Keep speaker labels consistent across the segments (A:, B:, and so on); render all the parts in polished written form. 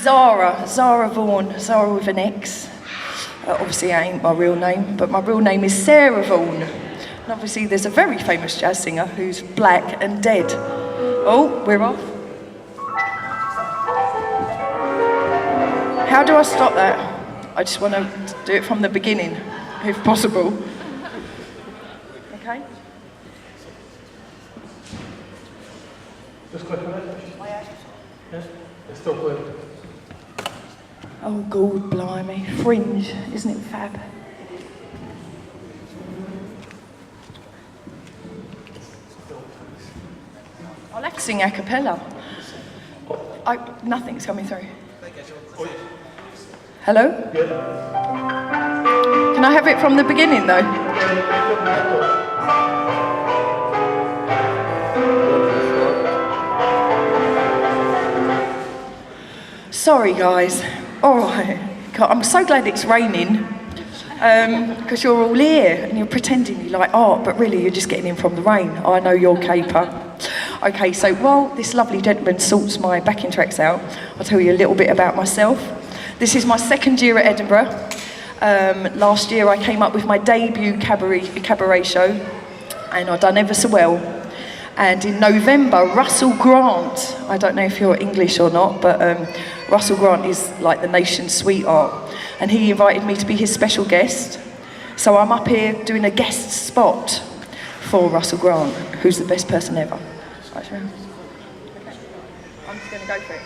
A: Zara Vaughn, Zara with an X. Obviously, it ain't my real name, but my real name is Sarah Vaughn. And obviously, there's a very famous jazz singer who's black and dead. Oh, we're off. How do I stop that? I just want to do it from the beginning, if possible. Okay?
B: Just click on it. Yeah, it's still playing.
A: Oh, God, blimey. Fringe, isn't it fab? I'll have to sing a cappella. Nothing's coming through. Hello?
B: Yeah.
A: Can I have it from the beginning, though? Sorry, guys. All right. I'm so glad it's raining, because you're all here and you're pretending you like art, but really you're just getting in from the rain. I know your caper. Okay, so while this lovely gentleman sorts my backing tracks out, I'll tell you a little bit about myself. This is my second year at Edinburgh. Last year I came up with my debut cabaret show, and I've done ever so well. And in November, Russell Grant, I don't know if you're English or not, but Russell Grant is like the nation's sweetheart, and he invited me to be his special guest. So I'm up here doing a guest spot for Russell Grant, who's the best person ever. Okay. I'm just going to go for it.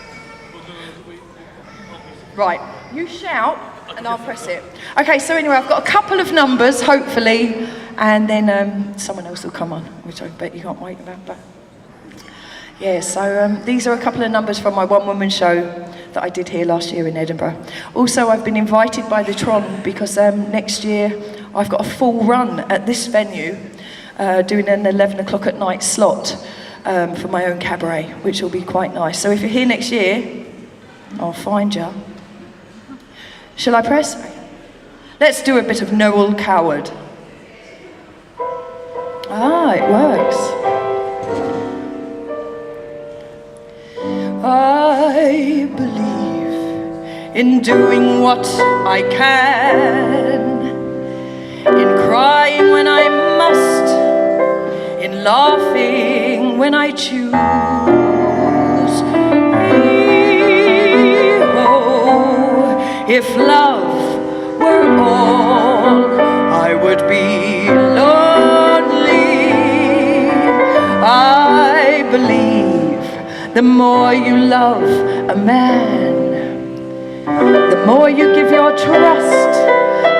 A: Right, you shout and I'll press it. Okay, so anyway, I've got a couple of numbers, hopefully, and then someone else will come on, which I bet you can't wait about. But yeah, so these are a couple of numbers from my one-woman show that I did here last year in Edinburgh. Also, I've been invited by the Tron because next year I've got a full run at this venue, doing an 11 o'clock at night slot for my own cabaret, which will be quite nice. So if you're here next year, I'll find you. Shall I press? Let's do a bit of Noel Coward. Ah, it works. I believe in doing what I can, in crying when I must, in laughing when I choose. If love were all, I would be lonely. I believe the more you love a man, the more you give your trust,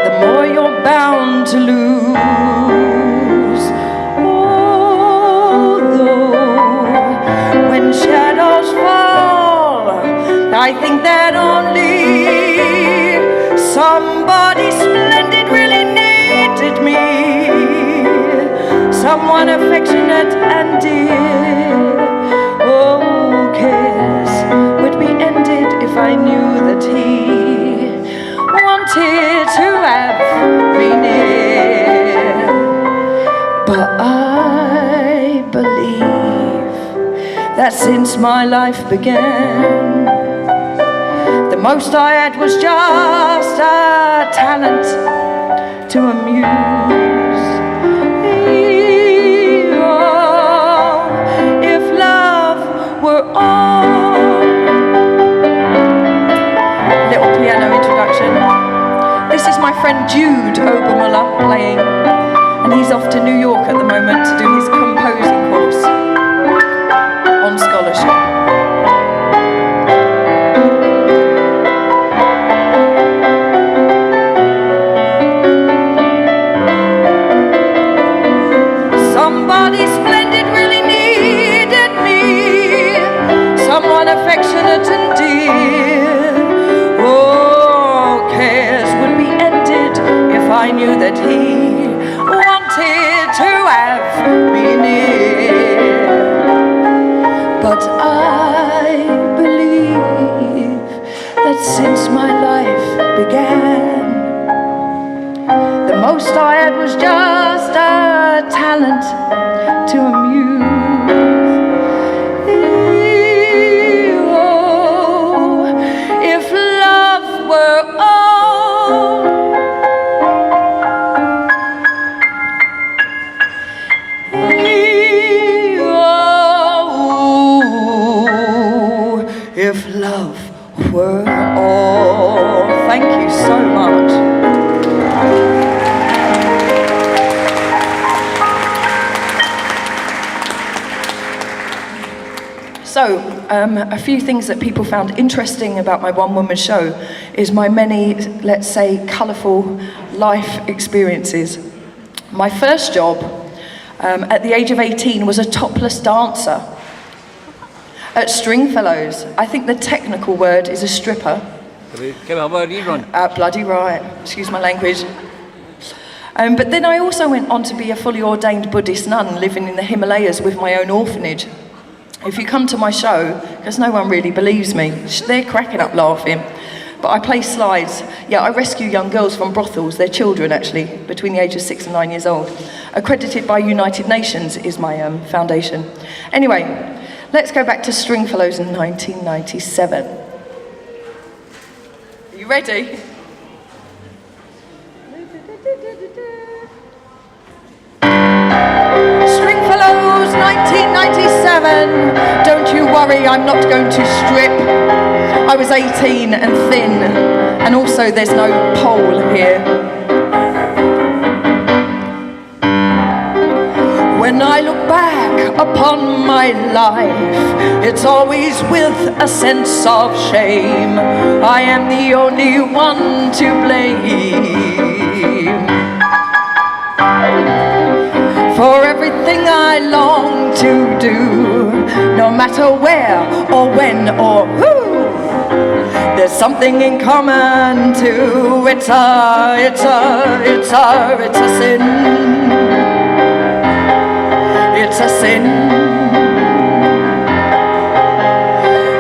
A: the more you're bound to lose. Although when shadows fall, I think that only somebody splendid really needed me, someone affectionate and dear. Oh, cares would be ended if I knew that he wanted to have me near. But I believe that since my life began, the most I had was just a talent to amuse. Oh, if love were all. Little piano introduction. This is my friend Jude Obermuller playing, and he's off to New York at the moment to do his composing course on scholarship. Somebody splendid really needed me, someone affectionate and dear. Oh, cares would be ended if I knew that he wanted to have me near. But I believe that since my life began, the most I had was just a talent to amuse. Oh, Oh, thank you so much. So, a few things that people found interesting about my one-woman show is my many, let's say, colourful life experiences. My first job at the age of 18 was a topless dancer at Stringfellows. I think the technical word is a stripper. Bloody right, excuse my language. But then I also went on to be a fully ordained Buddhist nun living in the Himalayas with my own orphanage. If you come to my show, because no one really believes me, they're cracking up laughing, but I play slides. Yeah, I rescue young girls from brothels, they're children actually, between the ages of 6 and 9 years old. Accredited by United Nations is my foundation. Anyway, let's go back to Stringfellows in 1997. Are you ready? Stringfellows 1997. Don't you worry, I'm not going to strip. I was 18 and thin, and also there's no pole here. When I look back upon my life, it's always with a sense of shame. I am the only one to blame for everything I long to do, no matter where or when or who. There's something in common too. It's a sin. It's a sin.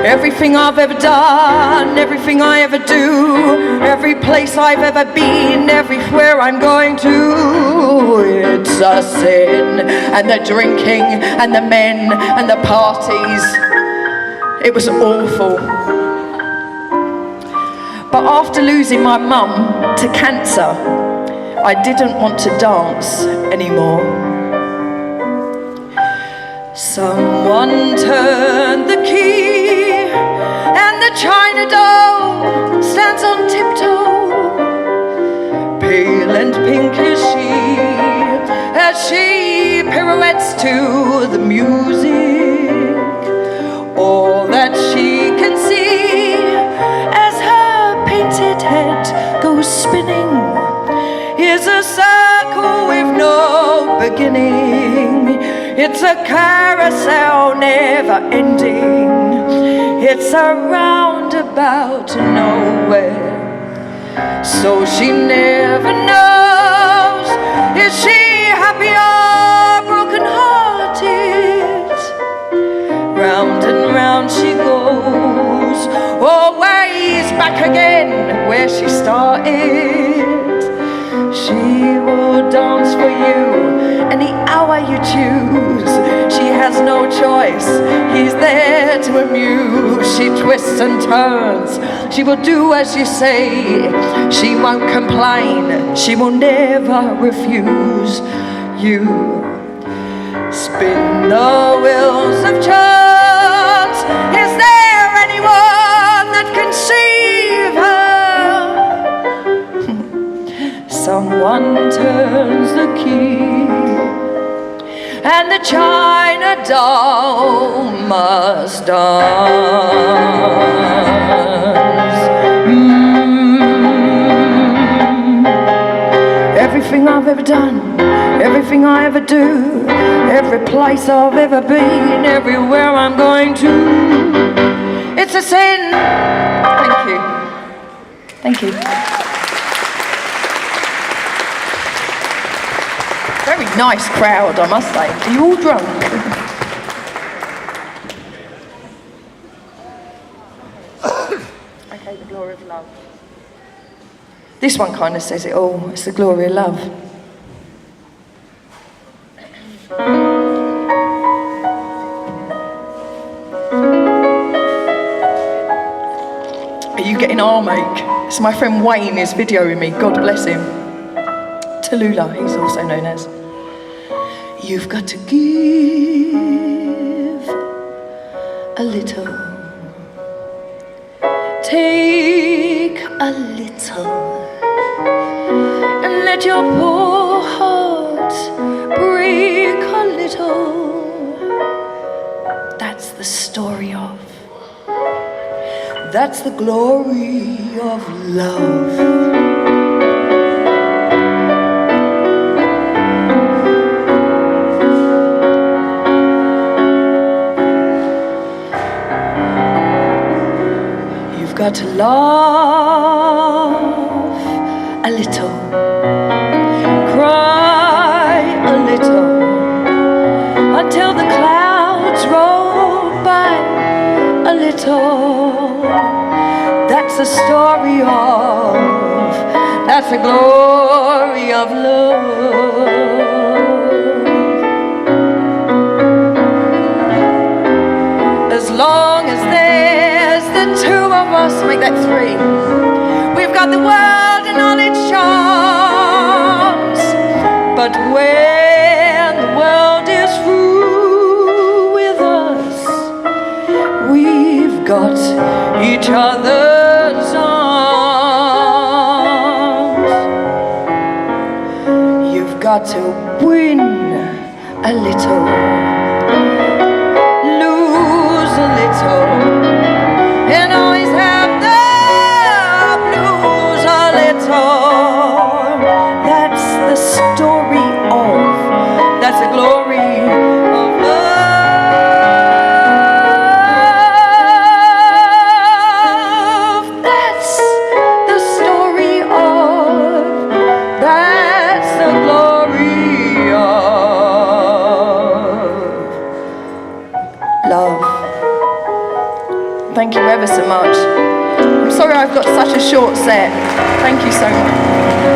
A: Everything I've ever done, everything I ever do, every place I've ever been, everywhere I'm going to, it's a sin. And the drinking and the men and the parties, it was awful. But after losing my mum to cancer, I didn't want to dance anymore. Someone turned the key, and the china doll stands on tiptoe, pale and pink as she pirouettes to the music. All that she can see as her painted head goes spinning is a circle with no beginning. It's a carousel never ending. It's a roundabout to nowhere. So she never knows, is she happy or broken hearted? Round and round she goes, always back again where she started. She will dance for you any hour you choose. She has no choice, he's there to amuse. She twists and turns, she will do as you say. She won't complain, she will never refuse you. Spin the wheels of chance. Is there anyone that can save her? Someone turns the key, and the china doll must dance. Everything I've ever done, everything I ever do, every place I've ever been, everywhere I'm going to, it's a sin. Thank you. Thank you. Very nice crowd, I must say. Are you all drunk? Okay, the glory of love. This one kind of says it all. It's the glory of love. Are you getting arm ache? It's my friend Wayne is videoing me. God bless him. Tallulah, he's also known as. You've got to give a little Take a little and let your poor heart break a little. That's the story of, that's the glory of love. You've got to laugh a little, cry a little, until the clouds roll by a little. That's the story of, that's the glory of love. As long as there's the two of us, make that three. We've got the world and all its charms. But when the world is through with us, we've got each other's arms. You've got to win a little, and always have the blues a little. That's the story of, that's the glory of love. That's the story of, that's the glory of love. Thank you ever so much. I'm sorry I've got such a short set. Thank you so much.